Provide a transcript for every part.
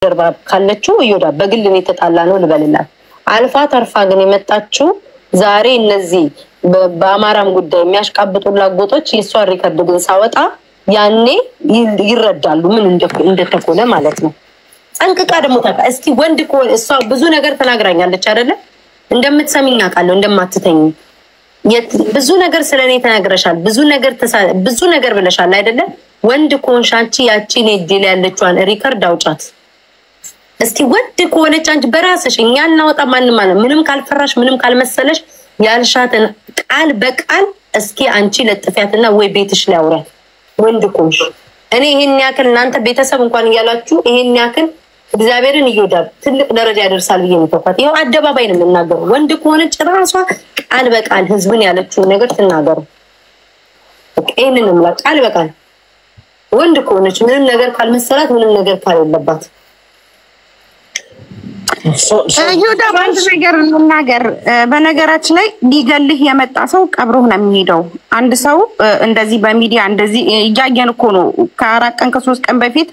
ጀርባ ካለችው ይወዳ በግል ነው የተጣላ ነው ልበልላት አልፋ ተርፋ ግን የመጣችው ዛሬ እነዚህ በአማራም ጉዳይ የሚያሽቃብጡላ ጎጦች የሷን ሪከርድ ግን ሳወጣ ያኔ ይረዳሉ ምን እንደተኮነ ማለት ነው። ጠንቅቃ ደግሞ ታውቃ እስኪ ወንድ ኮን እሷ ብዙ ነገር ተናግራኛለች አይደለ እንደምትሰሚኝ አውቃለሁ እንደማትተኝ ብዙ ነገር ስለኔ ተናግረሻል ብዙ ነገር ብለሻል አይደለ ወንድ ኮንሻንቺ ያቺን እድል ያለችዋን ሪከርድ አውጫት እስቲ ወድ ኮነች አንቺ በራስሽ እኛን እናወጣ ማንንም ምንም ካልፈራሽ ምንም ካልመሰለሽ ያልሻተን ቃል በቃል እስኪ አንቺ ለጥፊያትና ወይ ቤትሽ ላይ አውራት ወንድ ኮንሽ እኔ ይሄን ያክል እናንተ ቤተሰብ እንኳን ያላችሁ ይሄን ያክል እግዚአብሔርን ይወዳል ትልቅ ደረጃ ያደርሳል ብዬ ነው ተፋት ይሄው አደባባይ ነው እናገር ወንድ ኮነች ራሷ ቃል በቃል ህዝብን ያለችው ነገር ትናገር እኔንም ላ ቃል በቃል ወንድ ኮነች ምንም ነገር ካልመሰላት ምንም ነገር ካልለባት ይሁዳ ባንድ ነገር እንናገር በነገራችን ላይ ሊገልህ የመጣ ሰው ቀብሮህ ነው የሚሄደው አንድ ሰው እንደዚህ በሚዲያ እንደዚህ ያያየን እኮ ነው ከ4 ቀን ከ3 ቀን በፊት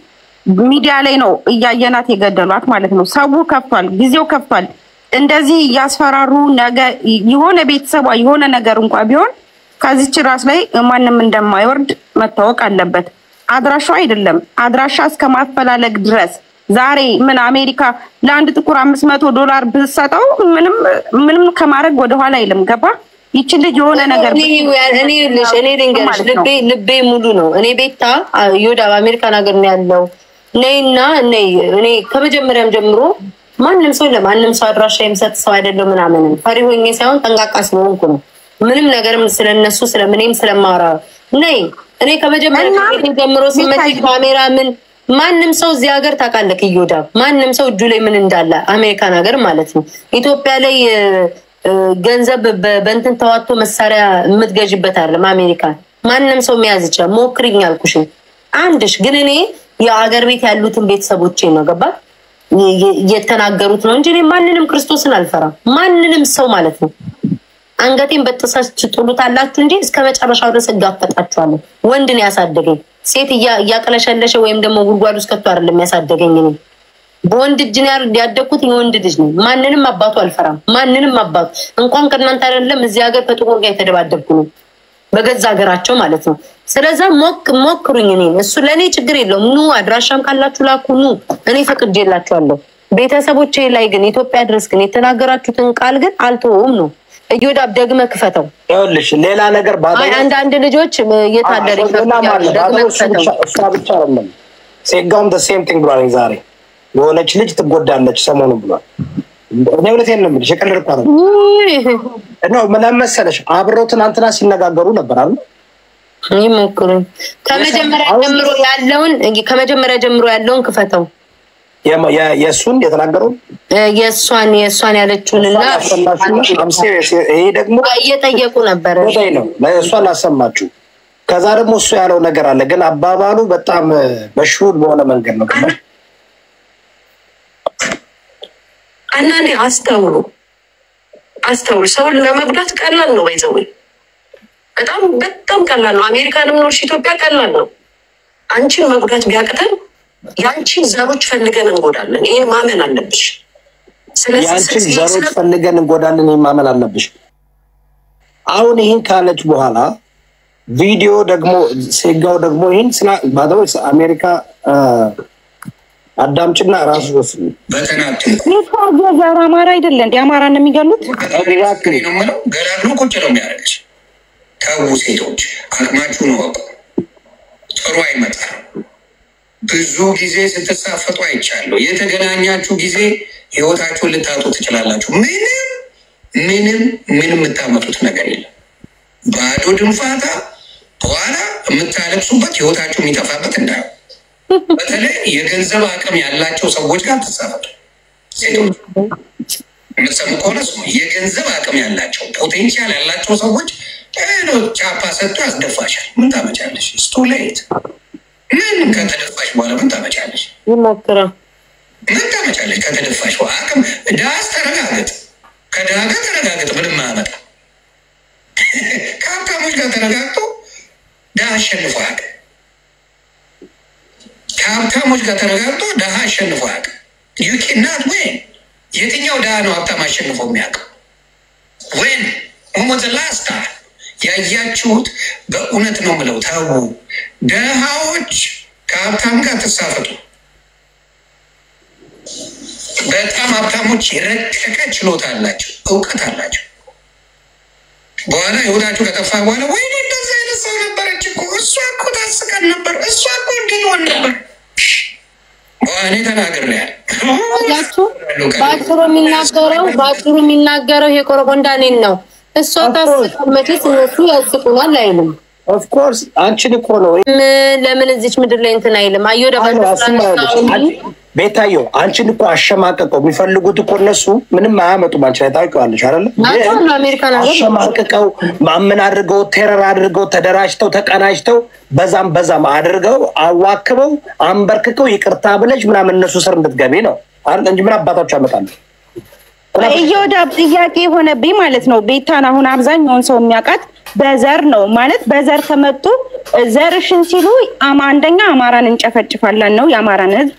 ሚዲያ ላይ ነው ያያየናት የገደሏት ማለት ነው ሰው ከፍቷል ጊዜው ከፍቷል እንደዚህ ያስፈራሩ ነገር የሆነ ቤተሰብ የሆነ ነገር እንኳን ቢሆን ከዚች ራስ ላይ ማንንም እንደማይወርድ መታወቅ አለበት አድራሻው አይደለም አድራሻ እስከማፈላለግ ድረስ ዛሬ ምን አሜሪካ ለአንድ ጥቁር $500 ብትሰጠው ምንም ከማረግ ወደ ኋላ አይልም ገባ ይቺ ልጅ የሆነ ነገር እኔ ልንገርሽ ልቤ ሙሉ ነው እኔ ቤታ ይወዳ በአሜሪካ ነገር ነው ያለው ነይና እኔ ከመጀመሪያም ጀምሮ ማንንም ሰው ለማንንም ሰው አድራሻ የምሰጥ ሰው አይደለም ምናምን ፈሪ ሆኜ ሳይሆን ጠንቃቃ ስለሆንኩ ነው ምንም ነገርም ስለነሱ ስለምንም ስለማራ ነይ እኔ ከመጀመሪያም ጀምሮ ሲመጣ ካሜራ ምን ማንንም ሰው እዚህ ሀገር ታቃለክ ይወዳ ማንንም ሰው እጁ ላይ ምን እንዳለ አሜሪካን ሀገር ማለት ነው ኢትዮጵያ ላይ ገንዘብ በእንትን ተዋጥቶ መሳሪያ የምትገዥበት አይደለም አሜሪካ ማንንም ሰው መያዝ ይችላል ሞክሪኝ አልኩሽ አንድሽ ግን እኔ የሀገር ቤት ያሉትን ቤተሰቦቼ ነው ገባ የተናገሩት ነው እንጂ እኔ ማንንም ክርስቶስን አልፈራም ማንንም ሰው ማለት ነው አንገቴን በጥሳች ጥሉታላችሁ እንጂ እስከመጨረሻው ድረስ ጋፈጣችኋለሁ ወንድን ያሳደገኝ ሴት ያቀለሸለሸ ወይም ደግሞ ጉርጓድ ውስጥ ከቶ አይደለም ያሳደገኝ እኔ በወንድ እጅ ነው ያደኩት የወንድ ልጅ ነው ማንንም አባቱ አልፈራም ማንንም አባቱ እንኳን ከእናንተ አይደለም እዚህ ሀገር ከጥቁር ጋር የተደባደብኩ ነው በገዛ ሀገራቸው ማለት ነው ስለዚህ ሞክሩኝ እኔ እሱ ለኔ ችግር የለውም ኑ አድራሻም ካላችሁ ላኩ ኑ እኔ ፈቅጄላችኋለሁ ቤተሰቦቼ ላይ ግን ኢትዮጵያ ድረስ ግን የተናገራችሁትን ቃል ግን አልተውም ነው እዩዳ ደግመ ክፈተው ይኸውልሽ ሌላ ነገር ባዳ አንድ ልጆች የታደረ እሷ ብቻ አይደለም ሴጋውም the same thing ብሏል ዛሬ የሆነች ልጅ ትጎዳለች ሰሞኑን ብሏል እኔ እውነቴን ነው የምልሽ የቀለድኩ አይደለም ነው ምን መሰለሽ አብረው ትናንትና ሲነጋገሩ ነበር አይደል ይመክሩ ከመጀመሪያ ጀምሮ ያለውን ክፈተው የሱን የተናገረው የሷን ያለችውንና ይሄ ደግሞ እየጠየቁ ነበር ነው ለሷን አሰማችሁ ከዛ ደግሞ እሱ ያለው ነገር አለ ግን አባባሉ በጣም በሹል በሆነ መንገድ ነው አንዳንዴ አስተውሉ ሰውን ለመጉዳት ቀላል ነው ባይዘው በጣም ቀላል ነው አሜሪካንም ኖርሽ ኢትዮጵያ ቀላል ነው አንቺን መጉዳት ቢያቅተን ያንቺን ዘሮች ፈልገን እንጎዳለን ይሄ ማመን አለብሽ ስለዚህ ያንቺን ዘሮች ፈልገን እንጎዳለን ይሄ ማመን አለብሽ አሁን ይሄን ካለች በኋላ ቪዲዮ ደግሞ ሴጋው ደግሞ ይሄን ስለ ባደው አሜሪካ አዳምጭና ራሱ ወስዱ በተናጠል ዘር አማራ አይደለ እንዴ አማራ ነው የሚገሉት exactly ነው ማለት ገራሉ ቁጭ ነው የሚያደርግሽ ታው ሴቶች አቅማችሁ ነው ጥሩ አይመጣም ብዙ ጊዜ ስትሳፈጡ አይቻለሁ የተገናኛችሁ ጊዜ ህይወታችሁን ልታጡ ትችላላችሁ ምንም የምታመጡት ነገር የለም ባዶ ድንፋታ በኋላ የምታለቅሱበት ህይወታችሁ የሚጠፋበት እንዳው በተለይ የገንዘብ አቅም ያላቸው ሰዎች ጋር ተሳፈጡ ሴቶች የምትሰሙ ከሆነ የገንዘብ አቅም ያላቸው ፖቴንሻል ያላቸው ሰዎች ቻፓ ሰጥቶ ያስደፋሻል ምን ታመጫለሽ ስቱሌት ምን ከተደፋሽ በኋላ ምን ታመጫለሽ ይሞክራ ምን ታመጫለሽ ከተደፋሽ በኋላ አቅም ዳስ ተረጋግጥ ከዳጋ ተረጋግጥ ምንም ማመጣ ከሀብታሞች ጋር ተረጋግጦ ዳስ አሸንፏል ከሀብታሞች ጋር ተረጋግጦ ድሃ አሸንፎ አያውቅም። ዩኬናት ወይን የትኛው ድሃ ነው ሀብታም አሸንፎ የሚያውቀው? ወይን ሞሞዘ ላስታ ያያችሁት በእውነት ነው ምለው። ተው ድሃዎች ከሀብታም ጋር ተሳፈጡ። በጣም ሀብታሞች የረቀቀ ችሎታ አላቸው፣ እውቀት አላቸው። በኋላ ህይወታችሁ ከጠፋ በኋላ ወይኔ እንደዚህ አይነት ሰው ነበረች እኮ እሷ እኮ ታስቀን ነበር፣ እሷ እኮ እንዲሆን ነበር። እኔ ተናግሬያለሁ። በአጭሩ የሚናገረው ይሄ ቆረቆንዳኔን ነው። እሷ ታስቀመጪት እነሱ ያስቁናል አይልም። ኦፍኮርስ አንቺን እኮ ነው ለምን እዚች ምድር ላይ እንትን አይልም። አዮ ቤታዮ አንቺን እኮ አሸማቀቀው። የሚፈልጉት እኮ እነሱ ምንም አያመጡም። አንቺ ላይ ታውቂዋለሽ አይደለ? አሸማቀቀው ማምን አድርገው ቴረር አድርገው ተደራጅተው ተቀናጅተው በዛም አድርገው አዋክበው አንበርክከው ይቅርታ ብለሽ ምናምን እነሱ ስር እንድትገቢ ነው አይደል እንጂ ምን አባታችሁ ያመጣሉ? እዮዳብ ጥያቄ የሆነብኝ ማለት ነው። ቤታን አሁን አብዛኛውን ሰው የሚያውቃት በዘር ነው ማለት በዘር ከመጡ ዘርሽን ሲሉ አንደኛ አማራን እንጨፈጭፋለን ነው የአማራን ህዝብ።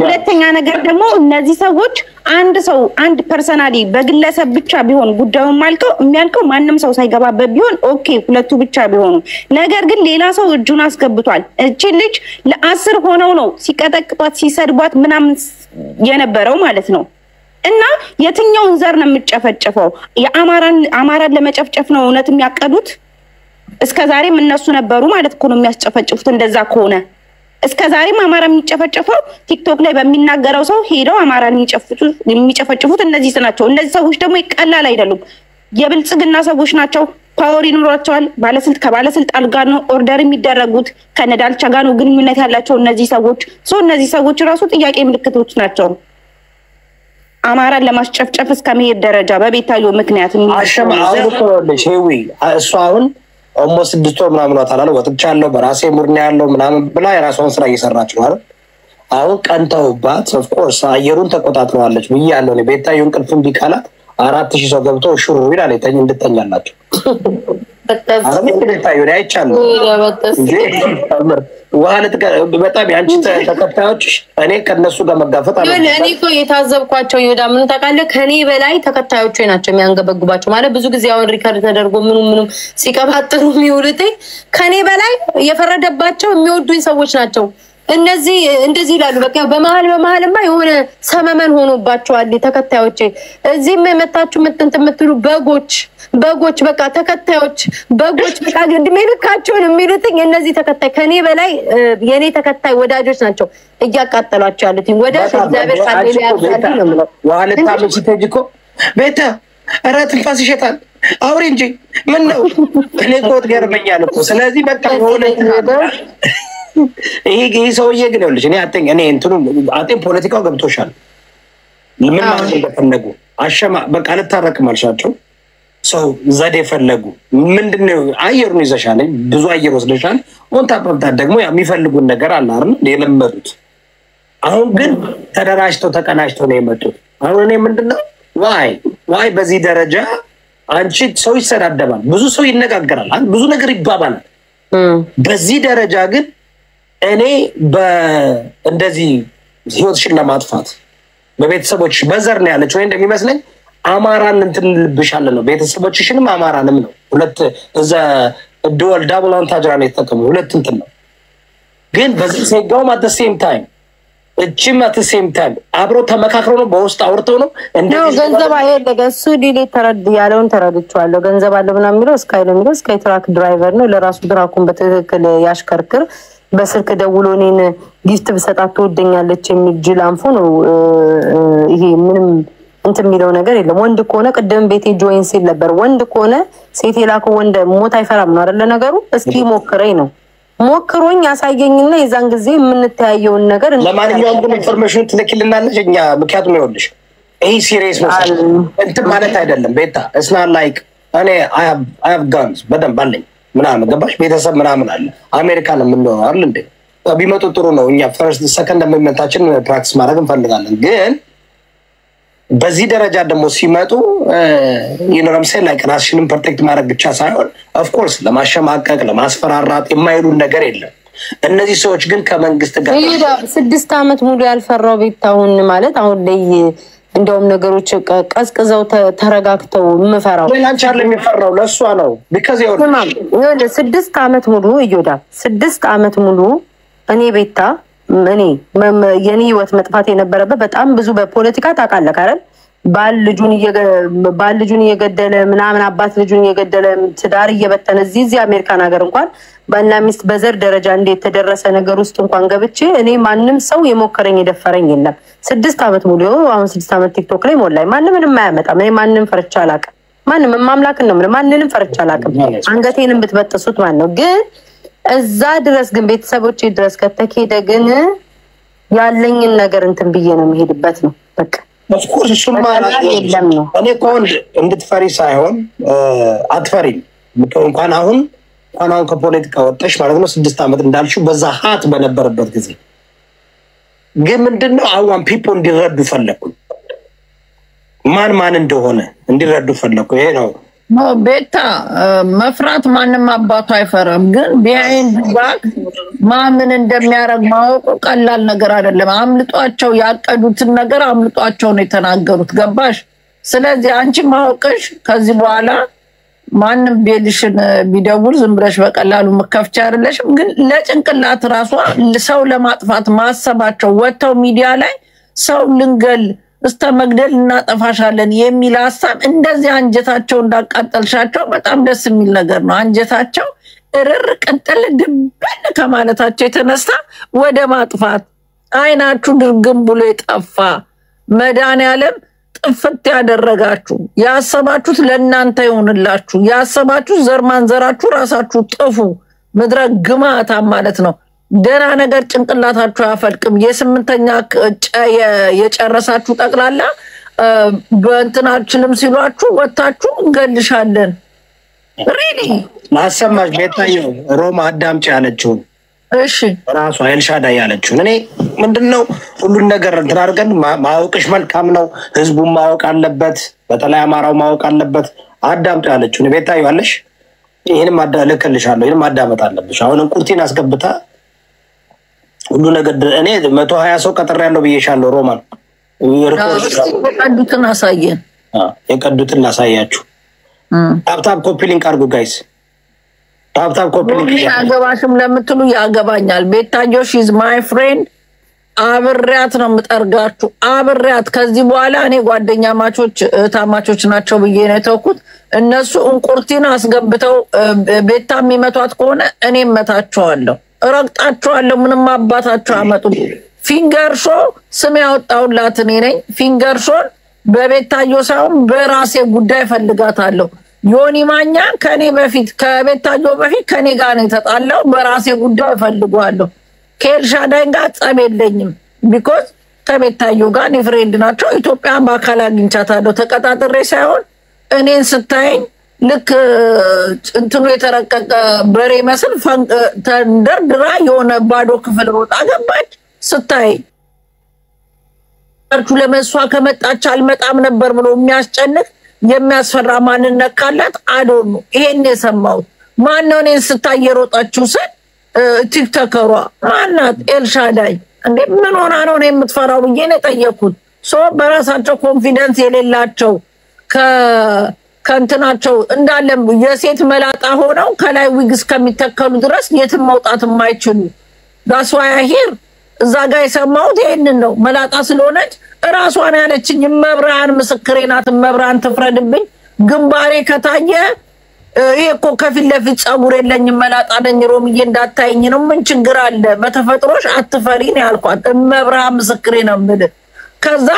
ሁለተኛ ነገር ደግሞ እነዚህ ሰዎች አንድ ፐርሰናሊ በግለሰብ ብቻ ቢሆን ጉዳዩን የሚያልቀው ማንም ሰው ሳይገባበት ቢሆን ኦኬ ሁለቱ ብቻ ቢሆኑ፣ ነገር ግን ሌላ ሰው እጁን አስገብቷል። እቺ ልጅ ለ10 ሆነው ነው ሲቀጠቅጧት ሲሰድቧት ምናምን የነበረው ማለት ነው። እና የትኛውን ዘር ነው የምጨፈጨፈው? አማራን ለመጨፍጨፍ ነው እውነት የሚያቀዱት? እስከዛሬም እነሱ ነበሩ ማለት እኮ ነው የሚያስጨፈጭፉት። እንደዛ ከሆነ እስከዛሬም አማራ የሚጨፈጨፈው ቲክቶክ ላይ በሚናገረው ሰው ሄደው አማራን የሚጨፈጭፉት እነዚህ ናቸው። እነዚህ ሰዎች ደግሞ ይቀላል አይደሉም። የብልጽግና ሰዎች ናቸው። ፓወር ይኖራቸዋል። ከባለስልጣን ጋር ነው ኦርደር የሚደረጉት። ከነዳልቻ ጋር ነው ግንኙነት ያላቸው እነዚህ ሰዎች። እነዚህ ሰዎች ራሱ ጥያቄ ምልክቶች ናቸው። አማራን ለማስጨፍጨፍ እስከመሄድ ደረጃ በቤታዮ ምክንያት እሱ አሁን ኦልሞስት 6 ወር ምናምን አታላለ ወጥቻለሁ በራሴ ሙርና ያለው ምናምን ብላ የራሷን ስራ እየሰራች ነው አይደል? አሁን ቀንተውባት ኦፍኮርስ አየሩን ተቆጣጥረዋለች ብያለሁ እኔ። ቤታዮ እንቅልፍ እምቢ ካላት 4000 ሰው ገብቶ ሹሩ ይላል እንድተኛላችሁ ቤታዮ አይቻለሁ። በጣም ያንቺ ተከታዮች እኔ ከነሱ ጋር መጋፈጥ አለ። እኔ እኮ የታዘብኳቸው ይወዳ ምን ታውቃለህ? ከኔ በላይ ተከታዮቹ ናቸው የሚያንገበግባቸው። ማለት ብዙ ጊዜ አሁን ሪከርድ ተደርጎ ምንም ሲቀባጥሩ የሚውሉት ከኔ በላይ የፈረደባቸው የሚወዱኝ ሰዎች ናቸው። እነዚህ እንደዚህ ይላሉ። በቃ በመሀልማ የሆነ ሰመመን ሆኖባቸዋል ተከታዮቼ። እዚህም መታችሁ የምትሉ በጎች በቃ ተከታዮች በጎች በቃ እድሜ ልካቸውን የሚሉትኝ እነዚህ ተከታይ ከኔ በላይ የኔ ተከታይ ወዳጆች ናቸው እያቃጠሏቸው ያሉት። ወዳጅ እግዚአብሔር ካለ ያያል ነው ማለት ዋለታ ምሽቴጅ እኮ ቤታ ኧረ ትንፋስ ይሸጣል አውሪ እንጂ ምን ነው እኔ እኮ ትገርመኛል እኮ። ስለዚህ በቃ ሆነ ይሄ ሰውዬ ግን ይኸውልሽ እኔ እንትኑ ፖለቲካው ገብቶሻል። ምን ማለት እንደፈለጉ በቃ ልታረቅም አልሻቸው። ሰው ዘዴ ፈለጉ። ምንድነው አየሩን ይዘሻል፣ ብዙ አየር ወስደሻል። ወንታፕታ ደግሞ የሚፈልጉን ነገር አለ አይደል የለመዱት። አሁን ግን ተደራጅተው ተቀናጅተው ነው የመጡት። አሁን እኔ ምንድነው ዋይ በዚህ ደረጃ አንቺ ሰው ይሰዳደባል፣ ብዙ ሰው ይነጋገራል፣ ብዙ ነገር ይባባላል። በዚህ ደረጃ ግን እኔ እንደዚህ ህይወትሽን ለማጥፋት በቤተሰቦች በዘር ነው ያለች ወይ እንደሚመስለኝ አማራን እንትን ልብሻለን ነው ቤተሰቦችሽንም አማራንም ነው። ሁለት እዛ ዱዋል ዳብል አንታጅራ ነው የተጠቀሙ ሁለት እንትን ነው። ግን በዚህ ሰጋው at the same time at the same time አብሮ ተመካክሮ ነው በውስጥ አውርተው ነው እንደዚህ ገንዘብ አይደለም። እሱ ዲሌት ያለውን ተረድቻለሁ። ገንዘብ አለ ምናምን የሚለው ስካይ ትራክ ድራይቨር ነው። ለራሱ ድራኩን በትክክል ያሽከርክር። በስልክ ደውሎ እኔን ጊፍት ብሰጣት ትወደኛለች የሚል ጅል አንፎ ነው። ይሄ ምንም እንትን የሚለው ነገር የለም። ወንድ ከሆነ ቅድም ቤቴ ጆይን ሲል ነበር። ወንድ ከሆነ ሴት የላከው ወንድ ሞት አይፈራም ነው አይደለ ነገሩ። እስኪ ሞክረኝ ነው ሞክሮኝ ያሳየኝና የዛን ጊዜ የምንተያየውን ነገር ለማንኛውም ግን ኢንፎርሜሽን ትልክልናለች እኛ። ምክንያቱም ይኸውልሽ ይሄ ሲሪየስ ነው እንትን ማለት አይደለም ቤታ። እስና ላይክ እኔ I have guns በደንብ አለኝ ምናምን ገባሽ? ቤተሰብ ምናምን አለ። አሜሪካን የምንኖረው አይደል እንዴ? ቢመጡ ጥሩ ነው። እኛ ፈርስት ሰከንድ ሞመንታችን ፕራክቲስ ማድረግ እንፈልጋለን። ግን በዚህ ደረጃ ደግሞ ሲመጡ ይኖርምሰ ላይክ ራስሽንም ፕሮቴክት ማድረግ ብቻ ሳይሆን ኦፍ ኮርስ ለማሸማቀቅ ለማስፈራራት የማይሉን ነገር የለም። እነዚህ ሰዎች ግን ከመንግስት ጋር 6 ዓመት ሙሉ ያልፈራው ቤታውን ማለት አሁን ላይ እንደውም ነገሮች ቀዝቅዘው ተረጋግተው ምፈራው ለላንቻ ለሚፈራው ለሷ ነው because ይወለ 6 ዓመት ሙሉ ይዮዳ 6 ዓመት ሙሉ እኔ ቤታ እኔ የኔ ህይወት መጥፋት የነበረበት በጣም ብዙ በፖለቲካ ታውቃለህ አይደል ባል ልጁን እየገደለ ምናምን አባት ልጁን እየገደለ ትዳር እየበተነ እዚህ አሜሪካን ሀገር እንኳን ባልና ሚስት በዘር ደረጃ እንዴት ተደረሰ ነገር ውስጥ እንኳን ገብቼ እኔ ማንንም ሰው የሞከረኝ የደፈረኝ የለም 6 ዓመት ሙሉ አሁን 6 ዓመት ቲክቶክ ላይ ሞላይ ማንንም ምንም አያመጣም እኔ ማንንም ፈርቻ አላውቅም ማንንም ማምላክ ነው ማንንም ፈርቻ አላውቅም አንገቴንም ብትበጥሱት ማን ነው ግን እዛ ድረስ ግን ቤተሰቦቼ ድረስ ከተከሄደ ግን ያለኝን ነገር እንትን ብዬ ነው የሚሄድበት ነው በቃ of course ሱማ እኔ ኮን እንድትፈሪ ሳይሆን አትፈሪም እንኳን አሁን ከፖለቲካ ወጣሽ ማለት ነው 6 ዓመት እንዳልሽው በዛ ሀት በነበረበት ጊዜ ግን ምንድነው አዋን ፒፖል እንዲረዱ ፈለኩ ማን እንደሆነ እንዲረዱ ፈለኩ ይሄ ነው ቤታ መፍራት ማንንም አባቱ አይፈራም ግን ቢሃይንድ ባክ ማምን እንደሚያረግ ማወቅ ቀላል ነገር አይደለም አምልጧቸው ያቀዱትን ነገር አምልጧቸው ነው የተናገሩት ገባሽ ስለዚህ አንቺ ማወቅሽ ከዚህ በኋላ ማንንም ቤልሽን ቢደውል ዝም ብለሽ በቀላሉ መከፍቻ አይደለሽም ግን ለጭንቅላት ራሷ ሰው ለማጥፋት ማሰባቸው ወጣው ሚዲያ ላይ ሰው ልንገል እስተ መግደል እናጠፋሻለን የሚል ሐሳብ እንደዚህ አንጀታቸው እንዳቃጠልሻቸው በጣም ደስ የሚል ነገር ነው አንጀታቸው እርር ቅጥል ድበል ከማለታቸው የተነሳ ወደ ማጥፋት አይናችሁ ድርግም ብሎ የጠፋ መድኃኒዓለም ጥፍት ያደረጋችሁ ያሰባችሁት ለእናንተ ይሆንላችሁ ያሰባችሁ ዘርማንዘራችሁ ራሳችሁ ጥፉ ምድረ ግማታ ማለት ነው ደና ነገር ጭንቅላታችሁ ያፈልቅም የ8ኛ የጨረሳችሁ ጠቅላላ በእንትናችንም ሲሏችሁ ወጣችሁ እንገልሻለን ሪሊ ማሰማሽ ቤታዬ ሮማ አዳምጪ ያለችው እሺ ራሱ ኤልሻዳይ ያለችው እኔ ምንድነው ሁሉን ነገር እንትን አድርገን ማወቅሽ መልካም ነው ህዝቡ ማወቅ አለበት በተለይ አማራው ማወቅ አለበት አዳምጪ ያለችው ቤታዬ ያለሽ ይሄን ማዳለከልሻለሁ ይሄን ማዳመጥ አለብሽ አሁን እንቁርቲን አስገብታ ሁሉ ነገር እኔ 120 ሰው ቀጥሬ ያለው ብዬሻለሁ ሮማን የቀዱትን አሳየን የቀዱትን አሳያችሁ ታፕታፕ ኮፒ ሊንክ አድርጉ ጋይስ ታፕታፕ ኮፒ ሊንክ ያገባሽም ለምትሉ ያገባኛል ቤታዮ ሺዝ ማይ ፍሬንድ አብሬያት ነው የምጠርጋችሁ አብሬያት ከዚህ በኋላ እኔ ጓደኛ ማቾች ታማቾች ናቸው ብዬ ነው የተውኩት እነሱ እንቁርቲን አስገብተው ቤታ የሚመቷት ከሆነ እኔ መታቸዋለሁ ረግጣቸዋለሁ ምንም አባታቸው አመጡ ፊንገር ሾ ስም ያወጣውላት እኔ ነኝ ፊንገር ሾን በቤታዮ ሳይሆን በራሴ ጉዳይ ፈልጋታለሁ ዮኒ ማኛ ከኔ በፊት ከቤታዮ በፊት ከኔ ጋር ነው የተጣላው በራሴ ጉዳይ ፈልጓለሁ ከኤልሻዳይ ጋር ጸብ የለኝም ቢኮዝ ከቤታዮ ጋር እኔ ፍሬንድ ናቸው ኢትዮጵያ በአካል አግኝቻታለሁ ተቀጣጥሬ ሳይሆን እኔን ስታይኝ ልክ እንትኑ የተረቀቀ በሬ መስል ተንደርድራ የሆነ ባዶ ክፍል ሮጣ ገባች ስታይ አርቹ ለመሷ ከመጣች አልመጣም ነበር ብሎ የሚያስጨንቅ የሚያስፈራ ማንነት ካላት አዶኑ ይሄን የሰማው ማን ነው እኔን ስታይ የሮጣችው ሰ ቲክቶከሯ ማናት ኤልሻዳይ እንዴ ምን ሆና ነው እኔ የምትፈራው ብዬ ነው ጠየቁት ሶ በራሳቸው ኮንፊደንስ የሌላቸው ከንትናቸው እንዳለም የሴት መላጣ ሆነው ከላይ ዊግ እስከሚተከሉ ድረስ የትም መውጣት የማይችሉ that's why I hear እዛ ጋር የሰማሁት ይሄንን ነው መላጣ ስለሆነች ራሷን ያለችኝ መብራን ምስክሬ ናት መብራን ትፍረድብኝ ግንባሬ ከታየ ይሄ እኮ ከፊት ለፊት ጸጉር የለኝም መላጣ ነኝ ሮምዬ እንዳታይኝ ነው ምን ችግር አለ በተፈጥሮሽ አትፈሪ ነው ያልኳት መብራን ምስክሬ ነው ምል ከዛ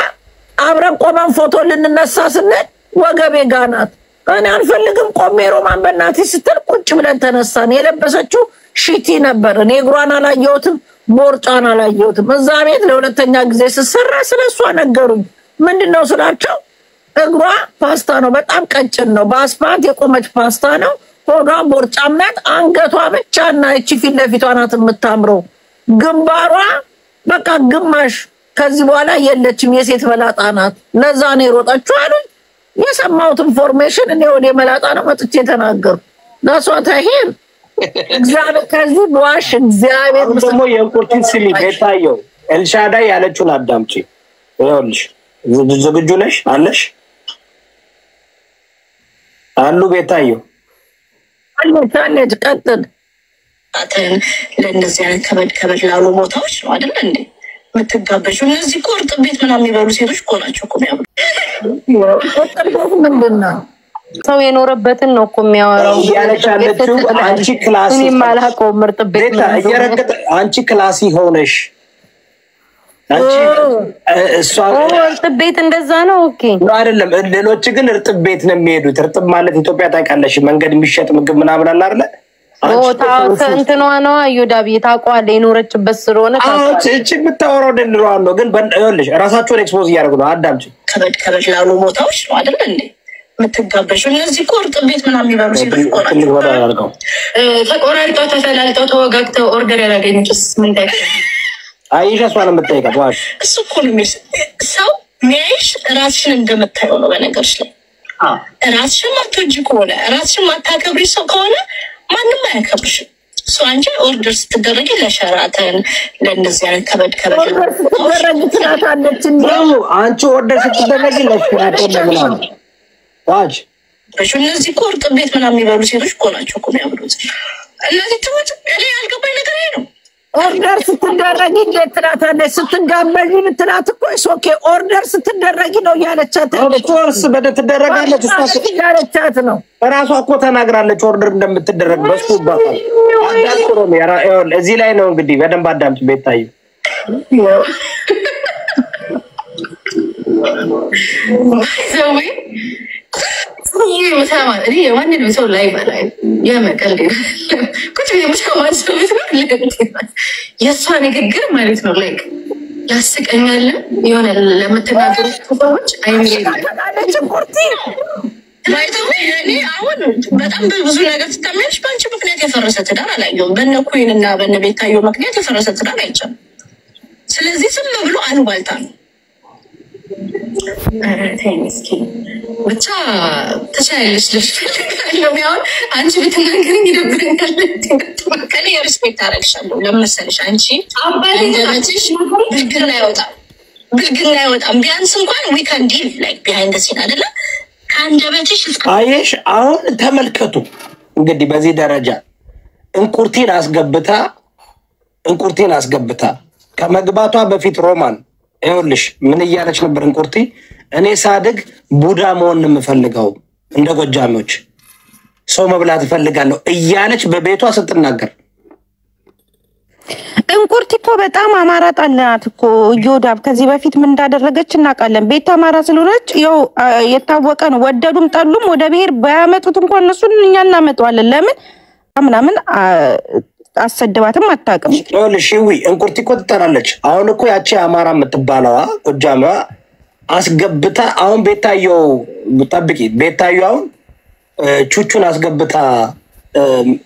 አብረን ቆመን ፎቶ ልንነሳ ስንል ወገቤ ጋናት እኔ አልፈልግም ቆሜ ሮማን በእናትሽ ስትል ቁጭ ብለን ተነሳን የለበሰችው ሽቲ ነበር እኔ እግሯን አላየሁትም ቦርጫን አላየሁትም እዛ ቤት ለሁለተኛ ጊዜ ስሰራ ስለሷ ነገሩኝ ምንድነው ስላቸው እግሯ ፓስታ ነው በጣም ቀጭን ነው በአስፋልት የቆመች ፓስታ ነው ሆዷ ቦርጫም ናት አንገቷ ብቻና እቺ ፊት ለፊቷ ናት የምታምረው ግንባሯ በቃ ግማሽ ከዚህ በኋላ የለችም የሴት መላጣ ናት ለዛ ነው የሮጣችው አሉኝ የሰማሁት ኢንፎርሜሽን እኔ ወደ መላጣ ነው መጥቼ ተናገርኩ ዳሷ ታሄር እግዚአብሔር ከዚህ በዋሽ እግዚአብሔር ደግሞ የእንቁርቲን ስሚ ቤታየው ኤልሻዳይ ያለችውን አዳምጪ። ይኸውልሽ ዝግጁ ነሽ አለሽ አሉ ቤታየው አለች ቀጥል። ለእነዚህ አይነት ከበድ ላሉ ቦታዎች ነው አይደል እንዴ የምትጋበዡ? እነዚህ እኮ እርጥብ ቤት ምናምን የሚበሉ ሴቶች እኮ ናቸው እኮ የሚያምሩ። እርጥብ ምንድን ነው? ሰው የኖረበትን ነው እኮ የሚያወራው። ያለች አለችው አንቺ ክላሲ እኔ ማላውቀውም እርጥብ ቤት እየረገጠ አንቺ ክላሲ ሆነሽ አንቺ እሷ እርጥብ ቤት እንደዛ ነው። ኦኬ አይደለም። ሌሎች ግን እርጥብ ቤት ነው የሚሄዱት። እርጥብ ማለት ኢትዮጵያ ታውቃለሽ፣ መንገድ የሚሸጥ ምግብ ምናምን አለ አይደል? እንትኗ ነው አዩዳብ ታውቀዋለህ፣ የኖረችበት ስለሆነ እቺ የምታወራው ደንሯ ነው። ግን ይኸውልሽ ራሳቸውን ኤክስፖዝ እያደረጉ ነው። አዳምጪ። ከበድ ላሉ ቦታዎች ነው አይደል እንዴ የምትጋበዡ? እነዚህ እኮ እርጥብ ቤት ምናምን የሚበሉ ሴቶች እኮ ናቸው። ተቆራርጠው ተፈላልጠው ተወጋግተው ኦርደር ያላገኙትስ ምን ታይቀር? አይሻ እሷን የምትጠይቃት ዋሽ እሱ እኮ ነው የሚል ሰው ሚያይሽ ራስሽን እንደምታየው ነው። በነገርሽ ላይ ራስሽን ማትወጂ ከሆነ ራስሽን ማታከብሪ ሰው ከሆነ ማንም አያከብርሽም። እሱ አንቺ ኦርደር ስትደረጊ ለሸራተን ለእንደዚህ አይነት ከበድ ትላታለች። አንቺ ኦርደር ስትደረጊ ለሸራተን ለምናምን ዋጅ እነዚህ እኮ እርጥብ ቤት ምናምን የሚበሉ ሴቶች እኮ ናቸው እኮ የሚያምሩት። እነዚህ ትምህርት እኔ ያልገባኝ ነገር ይሄ ነው። ኦርደር ስትደረጊ እንዴት ትላታለች? ስትጋበዥ ምትላት እኮ ኦኬ ኦርደር ስትደረጊ ነው ያለቻት። ኦፍኮርስ በተደረጋለች ያለቻት ነው። ራሷ እኮ ተናግራለች ኦርደር እንደምትደረግ በሱ ባታል አዳልኩ ነው ያራው። እዚህ ላይ ነው እንግዲህ በደንብ አዳምጪ ቤታዩ። ሰው ይሄ መሰማ እኔ የማንንም ሰው ላይ በላይ የመቀል ቁጭ የምሰማን ሰው የእሷ ንግግር ማለት ነው ላይክ ያስቀኛል። የሆነ ለምትናገሩ ሰዎች አይሚላለች ቁርቲ እኔ አሁን በጣም ብዙ ነገር ትታመንሽ። በአንቺ ምክንያት የፈረሰ ትዳር አላየሁም። በነ ኩይን እና በነ ቤታዮ ምክንያት የፈረሰ ትዳር አይቻልም። ስለዚህ ዝም ብሎ አሉባልታ ነው። ብቻ ተሻለሽ ልፈልጋለሁ። ያው አንቺ ብትናገሪኝ ይደብረኛል። ከኔ ሪስፔክት አደርግሻለሁ። ለመሰለሽ አንቺ አንደበትሽ ብልግና አይወጣም። ቢያንስ እንኳን ዊ ካን ዲል ላይክ ቢሃይንድ ሲን አይደለ ከአንደበትሽ አየሽ። አሁን ተመልከቱ እንግዲህ በዚህ ደረጃ እንቁርቲን አስገብታ ከመግባቷ በፊት ሮማን ይኸውልሽ ምን እያለች ነበር እንቁርቲ? እኔ ሳድግ ቡዳ መሆን የምፈልገው እንደ ጎጃሚዎች ሰው መብላት እፈልጋለሁ እያለች በቤቷ ስትናገር እንቁርቲ እኮ በጣም አማራ ጣልናት እኮ ዮዳብ። ከዚህ በፊት ምን እንዳደረገች እናውቃለን። ቤት አማራ ስለሆነች ያው የታወቀ ነው። ወደዱም ጠሉም ወደ ብሔር ባያመጡት እንኳን እነሱን እኛ እናመጣዋለን። ለምን ምናምን አሰደባትም አታውቅም። ይኸውልሽ እንቁርቲ እኮ ትጠራለች። አሁን እኮ ያቺ አማራ የምትባለዋ ጎጃሚዋ አስገብታ አሁን ቤታየው ጠብቂ። ቤታየው አሁን ቹቹን አስገብታ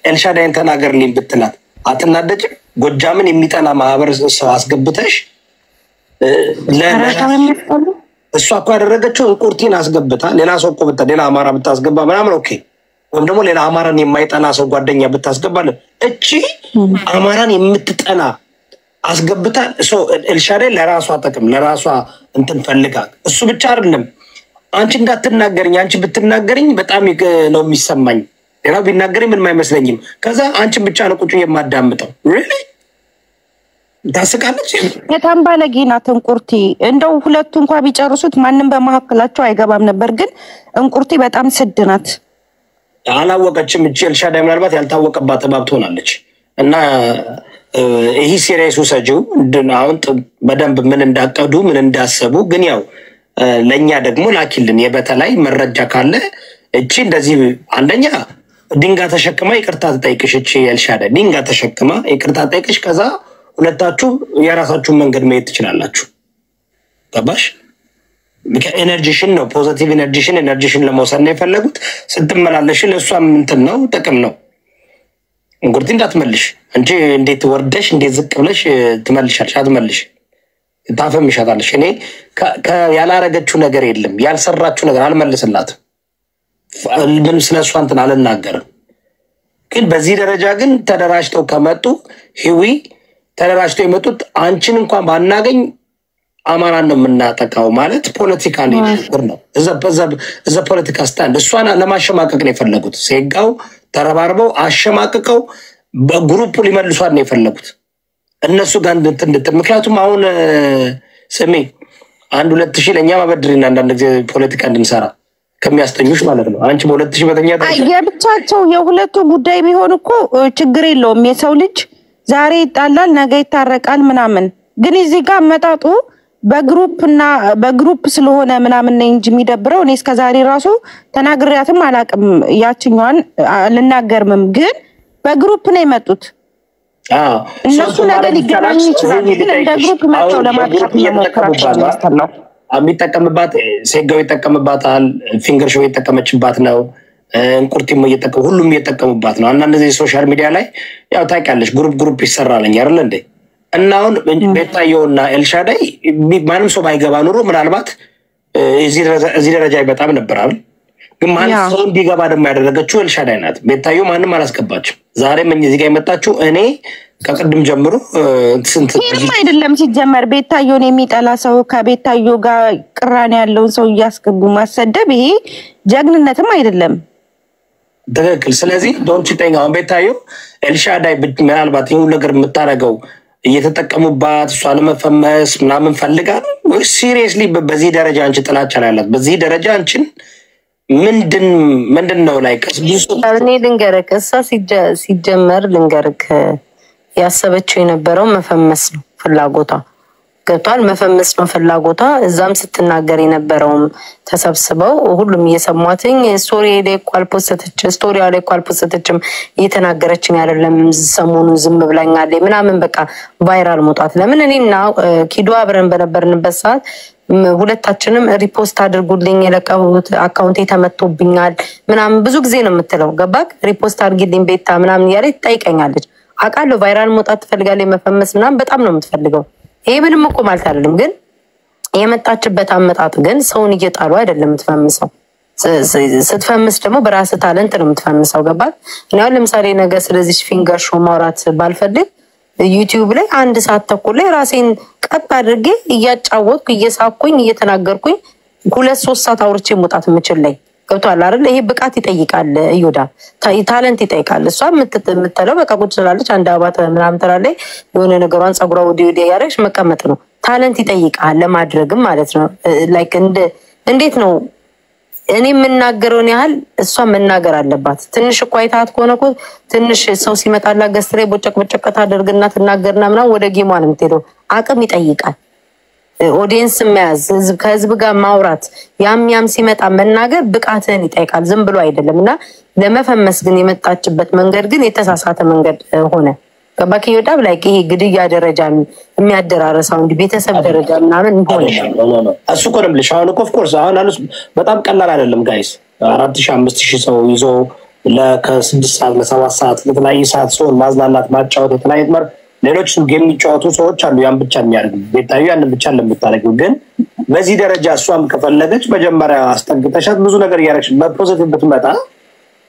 ኤልሻዳይን ተናገርልኝ ብትላት አትናደጅም? ጎጃምን የሚጠላ ማህበረሰብ አስገብተሽ እሷ እኮ ያደረገችው እንቁርቲን አስገብታ ሌላ ሰው እኮ ሌላ አማራ ብታስገባ ምናምን ኦኬ፣ ወይም ደግሞ ሌላ አማራን የማይጠላ ሰው ጓደኛ ብታስገባለን። እቺ አማራን የምትጠላ አስገብታ ኤልሻዳይ ለራሷ ጥቅም ለራሷ እንትን ፈልጋ። እሱ ብቻ አይደለም አንቺ እንዳትናገርኝ፣ አንቺ ብትናገርኝ በጣም ነው የሚሰማኝ፣ ሌላው ቢናገረኝ ምንም አይመስለኝም። ከዛ አንቺን ብቻ ነው ቁጭ የማዳምጠው። ሪሊ ታስቃለች። የታም ባለጌ ናት እንቁርቲ። እንደው ሁለቱ እንኳን ቢጨርሱት ማንም በመካከላቸው አይገባም ነበር። ግን እንቁርቲ በጣም ስድ ናት። አላወቀችም። እቺ ኤልሻዳይ ምናልባት ያልታወቀባት እባብ ትሆናለች። እና ይሄ ሲሪየስ ውሰጂው። አሁን በደንብ ምን እንዳቀዱ ምን እንዳሰቡ ግን ያው ለእኛ ደግሞ ላኪልን የበተላይ መረጃ ካለ እቺ እንደዚህ አንደኛ ድንጋይ ተሸክማ ይቅርታ ትጠይቅሽ። እቺ ኤልሻዳይ ድንጋይ ተሸክማ ይቅርታ ትጠይቅሽ። ከዛ ሁለታችሁ የራሳችሁን መንገድ መሄድ ትችላላችሁ። ገባሽ? ኤነርጂሽን ነው ፖዚቲቭ ኤነርጂሽን ለመውሰድ ነው የፈለጉት። ስትመላለሽ ለእሷም እንትን ነው ጥቅም ነው። እንቁርቲ እንዳትመልሽ እንጂ እንዴት ወርደሽ እንዴት ዝቅ ብለሽ ትመልሻለሽ? አትመልሽ፣ ታፈምሻታለሽ። እኔ ያላረገችው ነገር የለም ያልሰራችው ነገር አልመልስላትም። ምንም ስለሷ እንትን አልናገርም። ግን በዚህ ደረጃ ግን ተደራጅተው ከመጡ ህዊ ተደራጅተው የመጡት አንቺን እንኳን ባናገኝ አማራን ነው የምናጠቃው ማለት ፖለቲካሊ ነው። እዛ ፖለቲካ ስታንድ እሷን ለማሸማቀቅ ነው የፈለጉት። ሴጋው ተረባርበው አሸማቅቀው በግሩፕ ሊመልሷት ነው የፈለጉት እነሱ ጋር እንድትንድት። ምክንያቱም አሁን ስሜ 1-2 ለኛ ማበድሪና አንዳንድ ጊዜ ፖለቲካ እንድንሰራ ከሚያስተኙሽ ማለት ነው። አንቺ በ2000 በተኛ የብቻቸው የሁለቱ ጉዳይ ቢሆን እኮ ችግር የለውም። የሰው ልጅ ዛሬ ይጣላል ነገ ይታረቃል ምናምን። ግን እዚህ ጋር መጣጡ በግሩፕ ስለሆነ ምናምን ነው እንጂ የሚደብረው። እኔ እስከዛሬ ራሱ ተናግሬያትም አላቅም። ያችኛዋን ልናገርምም ግን በግሩፕ ነው የመጡት። እነሱ ነገር ሊገናኙ ይችላል። ግን እንደ ግሩፕ መጥተው ለማጥቃት እየሞከራቸው ነው። የሚጠቀምባት ሴጋው ይጠቀምባታል። ፊንገር ሾው እየተጠቀመችባት ነው። እንቁርቲም ሁሉም እየተጠቀሙባት ነው። አንዳንድ ጊዜ ሶሻል ሚዲያ ላይ ያው ታውቂያለሽ ግሩፕ ይሰራልኝ አይደል እንዴ? እና አሁን ቤታየውና ኤልሻዳይ ማንም ሰው ባይገባ ኑሮ ምናልባት እዚህ ደረጃ ይበጣም ነበር አይደል? ግን ማንም ሰው እንዲገባ ደግሞ ያደረገችው ኤልሻዳይ ናት። ቤታየው ማንም አላስገባችም። ዛሬም እዚህ ጋር የመጣችው እኔ ከቅድም ጀምሮ ስንት አይደለም ሲጀመር ቤታየውን የሚጠላ ሰው ከቤታየው ጋር ቅራኔ ያለውን ሰው እያስገቡ ማሰደብ ይሄ ጀግንነትም አይደለም። ትክክል። ስለዚህ ዶንት ቲንክ አሁን ቤታየው ኤልሻዳይ ምናልባት ይሁን ነገር የምታረገው እየተጠቀሙባት እሷን መፈመስ ምናምን ፈልጋ ነው ወይ ሲሪየስሊ በዚህ ደረጃ አንቺ ጥላቻ ላይ ያላት በዚህ ደረጃ አንቺን ምንድን ነው ላይ ከስብሱ እኔ ልንገርክ እሷ ሲጀመር ልንገርክ ያሰበችው የነበረው መፈመስ ነው ፍላጎቷ። ገብቷል? መፈመስ ነው ፍላጎቷ። እዛም ስትናገር የነበረውም ተሰብስበው ሁሉም እየሰሟትኝ ስቶሪ ላይ ኳልፖስተችም እየተናገረችኝ አይደለም ሰሞኑን ዝም ብላኛለች ምናምን በቃ ቫይራል መውጣት። ለምን እኔና ኪዶ አብረን በነበርንበት ሰዓት ሁለታችንም ሪፖስት አድርጉልኝ የለቀሁት አካውንቴ ተመቶብኛል ምናምን ብዙ ጊዜ ነው የምትለው። ገባክ? ሪፖስት አድርጊልኝ ቤታ ምናምን እያለች ትጠይቀኛለች። አውቃለሁ ቫይራል መውጣት ትፈልጋለች መፈመስ ምናምን በጣም ነው የምትፈልገው። ይሄ ምንም እኮ ማለት አይደለም። ግን የመጣችበት አመጣጥ ግን ሰውን እየጣሉ አይደለም የምትፈምሰው። ስትፈምስ ደግሞ በራስ ታለንት ነው የምትፈምሰው። ገባክ? እኔ አሁን ለምሳሌ ነገ ስለዚህ ፊንገር ሾው ማውራት ባልፈልግ ዩቲዩብ ላይ 1 ሰዓት ተኩል ላይ ራሴን ቀጥ አድርጌ እያጫወትኩ እየሳኩኝ እየተናገርኩኝ 2-3 ሰዓት አውርቼ መውጣት የምችል ላይ ገብቷል አይደል? ይሄ ብቃት ይጠይቃል። ይሁዳ ታለንት ይጠይቃል። እሷ የምትለው በቃ ቁጭ ስላለች አንድ አባተ ምናምን ትላለች የሆነ ነገሯን ጸጉሯ ወዲህ ያረግሽ መቀመጥ ነው። ታለንት ይጠይቃል ለማድረግም ማለት ነው። ላይክ እንዴት ነው እኔ የምናገረውን ያህል እሷ መናገር አለባት። ትንሽ እኮ አይታት ከሆነ እኮ ትንሽ ሰው ሲመጣላት ገስትሬ ቦጨቅ ታደርግና ትናገርና ምናምን ወደ ጌሟ ነው የምትሄደው። አቅም ይጠይቃል። ኦዲየንስ መያዝ ከህዝብ ጋር ማውራት ያም ሲመጣ መናገር ብቃትን ይጠይቃል። ዝም ብሎ አይደለም። እና ለመፈመስ ግን የመጣችበት መንገድ ግን የተሳሳተ መንገድ ሆነ። ገባክ? ይወዳብ ላይ ይሄ ግድያ ደረጃ የሚያደራረሳው እንዲ ቤተሰብ ደረጃ ምናምን ሆነ። እሱ እኮ ነው የምልሽ። አሁን እኮ ኦፍ ኮርስ አሁን አሉስ በጣም ቀላል አይደለም ጋይስ። 4000-5000 ሰው ይዞ ከ6 ሰዓት ለ7 ሰዓት ለተለያየ ሰዓት ሰውን ማዝናናት ማጫወት የተለያየ ሌሎች ጌም የሚጫወቱ ሰዎች አሉ። ያን ብቻ የሚያደርጉ ቤታዩ ያንን ብቻ ለምታደርገው ግን በዚህ ደረጃ እሷም ከፈለገች መጀመሪያ አስጠግተሻት ብዙ ነገር እያደረግሽ በፖዚቲቭ ብትመጣ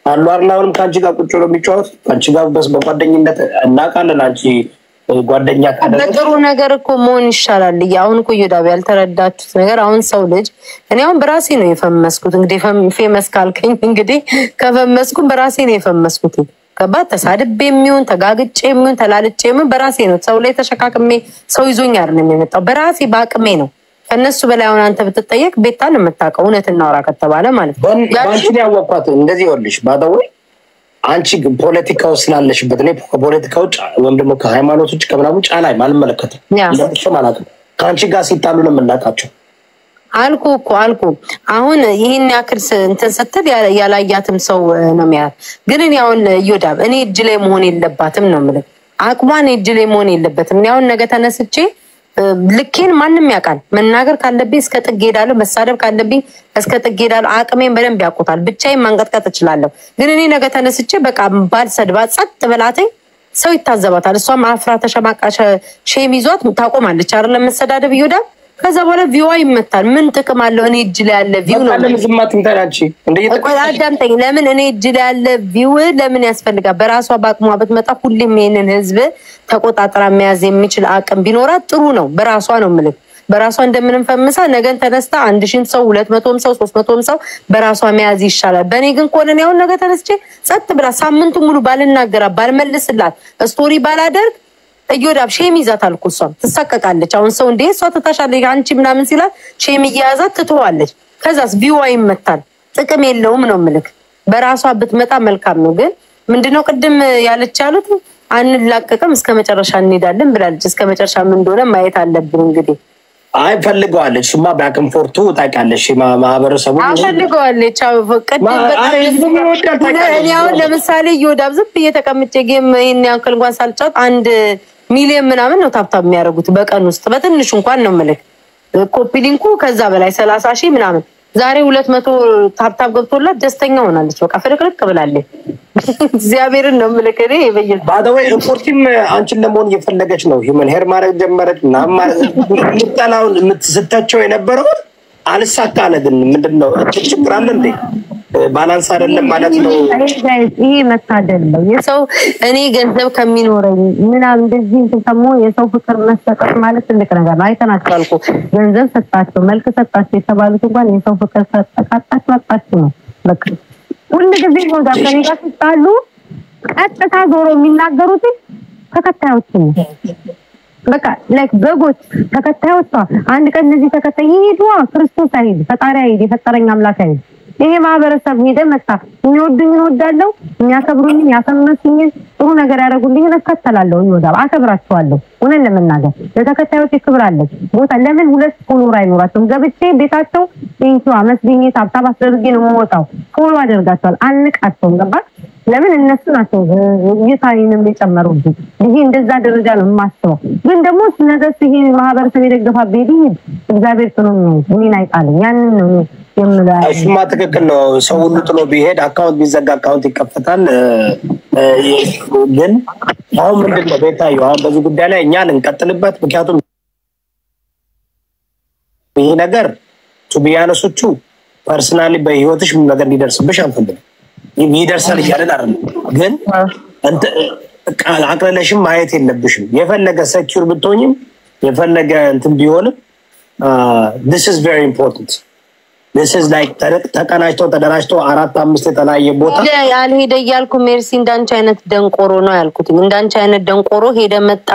አሉ አርላውንም ካንቺ ጋር ቁጭ ብሎ የሚጫወት ካንቺ ጋር በጓደኝነት እናውቃለን። አንቺ ጓደኛ ካደረገ በጥሩ ነገር እኮ መሆን ይሻላል። አሁን እኮ ይወዳብ ያልተረዳችሁት ነገር አሁን ሰው ልጅ እኔ አሁን በራሴ ነው የፈመስኩት። እንግዲህ ፌመስ ካልከኝ እንግዲህ ከፈመስኩ በራሴ ነው የፈመስኩት። ገባት? ተሳድቤ የሚሆን ተጋግጬ የሚሆን ተላልጬ የሚሆን በራሴ ነው። ሰው ላይ ተሸካክሜ ሰው ይዞኝ አይደለም የመጣው በራሴ በአቅሜ ነው። ከነሱ በላይ አሁን አንተ ብትጠየቅ ቤታን የምታውቀው እውነት እናውራ ከተባለ ማለት ነው። ባንቺ ያወቅኳት እንደዚህ ይኸውልሽ ባደወይ አንቺ ፖለቲካው ስላለሽበት እኔ ፖለቲካው ወይም ደግሞ ከሃይማኖት ውጭ ከምናምን ጫ ላይ አልመለከትም። ለምንም ማለት ነው ከአንቺ ጋር ሲጣሉ ነው የምናውቃቸው። አልኩ አሁን ይሄን ያክል እንትን ስትል ያላያትም ሰው ነው የሚያት። ግን እኔ አሁን ይወዳብ እኔ እጅ ላይ መሆን የለባትም ነው የምልህ። አቅሟን እጅ ላይ መሆን የለበትም። እኔ አሁን ነገ ተነስቼ ልኬን ማንም ያውቃል። መናገር ካለብኝ እስከ ጥግ ሄዳለሁ። መሳደብ ካለብኝ እስከ ጥግ ሄዳለሁ። አቅሜን በደንብ ያውቁታል። ብቻዬን ማንቀጥቀጥ እችላለሁ። ግን እኔ ነገ ተነስቼ በቃ ባልሰድባት ጸጥ ብላትኝ ሰው ይታዘባታል። እሷም አፍራ ተሸማቃ ሼም ይዟት ታቆማለች አይደል? መሰዳደብ ይወዳል። ከዛ በኋላ ቪው ይመታል። ምን ጥቅም አለው? እኔ እጅ ላይ ያለ ቪው ነው። ለምን ዝማት እንታላችሁ አዳምጠኝ። ለምን እኔ እጅ ላይ ያለ ቪው ለምን ያስፈልጋል? በራሷ በአቅሟ ብትመጣ ሁሌም ይሄንን ህዝብ ተቆጣጥራ መያዝ የሚችል አቅም ቢኖራት ጥሩ ነው። በራሷ ነው የምልህ። በራሷ እንደምንም ፈምሳ ነገን ተነስታ 1000 ሰው 200 ሰው 300 ሰው በራሷ መያዝ ይሻላል። በእኔ ግን ኮነን ያው ነገ ተነስቼ ጸጥ ብላ ሳምንቱ ሙሉ ባልናገራ ባልመልስላት ስቶሪ ባላደርግ እዮዳብ ሼም ይዛታል እኮ እሷም ትሳቀቃለች። አሁን ሰው እንዴ እሷ ተታሻለች አንቺ ምናምን ሲላት ሼም ይያዛት ትተዋለች። ከዛስ ቪው ይመታል። ጥቅም የለውም ነው ምልክ። በራሷ ብትመጣ መልካም ነው። ግን ምንድነው ቅድም ያለቻሉት አንላቀቅም እስከመጨረሻ እንሄዳለን ብላለች። እስከመጨረሻ ምን እንደሆነ ማየት አለብን እንግዲህ። አይ ፈልገዋለች ሽማ ባክንፎርቱ ታውቃለች። ማህበረሰቡ ፈልገዋለች። እኔ አሁን ለምሳሌ እዮዳብ ዝም ብዬ ተቀምጬ ጌም ይሄን ያክል እንኳን ሳልጫወት 1 ሚሊዮን ምናምን ነው ታፕታፕ የሚያደርጉት በቀን ውስጥ በትንሹ እንኳን ነው የምልህ። ኮፒ ሊንኩ ከዛ በላይ 30,000 ምናምን ዛሬ 200 ታፕታፕ ገብቶላት ደስተኛ ሆናለች። በቃ ፍልቅልቅ ብላለች። እግዚአብሔርን ነው የምልህ። እኔ በየት ባደወይ ኢምፖርቲም አንቺን ለመሆን እየፈለገች ነው። ሂውመን ሄር ማድረግ ጀመረች እና ምትጠላውን የምትስታቸው የነበረው አልሳካለ። ግን ምንድነው ችግር አለ እንዴ? ባላንስ አይደለም ማለት ነው። ይሄ መታደል ነው የሰው እኔ ገንዘብ ከሚኖረኝ ምናምን እንደዚህ ተሰሞ የሰው ፍቅር መስጠት ማለት ትልቅ ነገር ነው። አይተናቸዋል እኮ ገንዘብ ሰጣቸው መልክ ሰጣቸው የተባሉት እንኳን የሰው ፍቅር ሰጣቸው ነው። በቃ ሁሉ ጊዜ ነው ዳከኔ ጋር ሲጣሉ ቀጥታ ዞሮ የሚናገሩት ተከታዮች ነው። በቃ ላይክ በጎች ተከታዮች አንድ ቀን እነዚህ ተከታይ ይሄዱ ክርስቶስ አይሄድ ፈጣሪ አይሄድ የፈጠረኝ አምላክ አይሄድ። ይሄ ማህበረሰብ ሄደ መጣ የሚወዱኝ እወዳለሁ፣ የሚያከብሩኝ ያሰመስኝ ጥሩ ነገር ያደርጉልኝ እከተላለሁ፣ ይወዳል አከብራቸዋለሁ። ሆነን ለመናገር ለተከታዮች ክብር አለኝ ቦታ ለምን ሁለት ፎሎወር አይኖራቸውም? ገብቼ ቤታቸው ቴንኪው አመስግኜ ታብታብ አስደርጌ ነው የምወጣው። ፎሎ አደርጋቸዋል አንቃቸውም። ገባህ? ለምን እነሱ ናቸው ይታይንም የጨመሩብኝ። ይሄ እንደዛ ደረጃ ነው የማስበው። ግን ደግሞ ነገር ይሄ ማህበረሰብ የደገፋ ቤዲ እግዚአብሔር ጥሩ ነው እኔን አይጣልም። ያንን ነው የምለው። እሱማ ትክክል ነው። ሰው ሁሉ ጥሎ ቢሄድ አካውንት ቢዘጋ አካውንት ይከፈታል። ግን አሁን ምንድነው ቤታዩ አሁን በዚህ ጉዳይ ላይ እኛ እንቀጥልበት። ምክንያቱም ይሄ ነገር ቱቢያነሶቹ ፐርሰናሊ በህይወትሽ ምን ነገር እንዲደርስብሽ አንፈልግም። ይደርሳል ይያለን አይደል? ግን እንት አቅለለሽም ማየት የለብሽም። የፈለገ ሰኪዩር ብትሆኝም የፈለገ እንትን ቢሆንም this is very important. this is like ተቀናጅቶ ተደራጅቶ 4-5 የተለያየ ቦታ ያልሄደ ያልኩ ሜርሲ እንዳንቺ አይነት ደንቆሮ ነው ያልኩት። እንዳንቺ አይነት ደንቆሮ ሄደ መጣ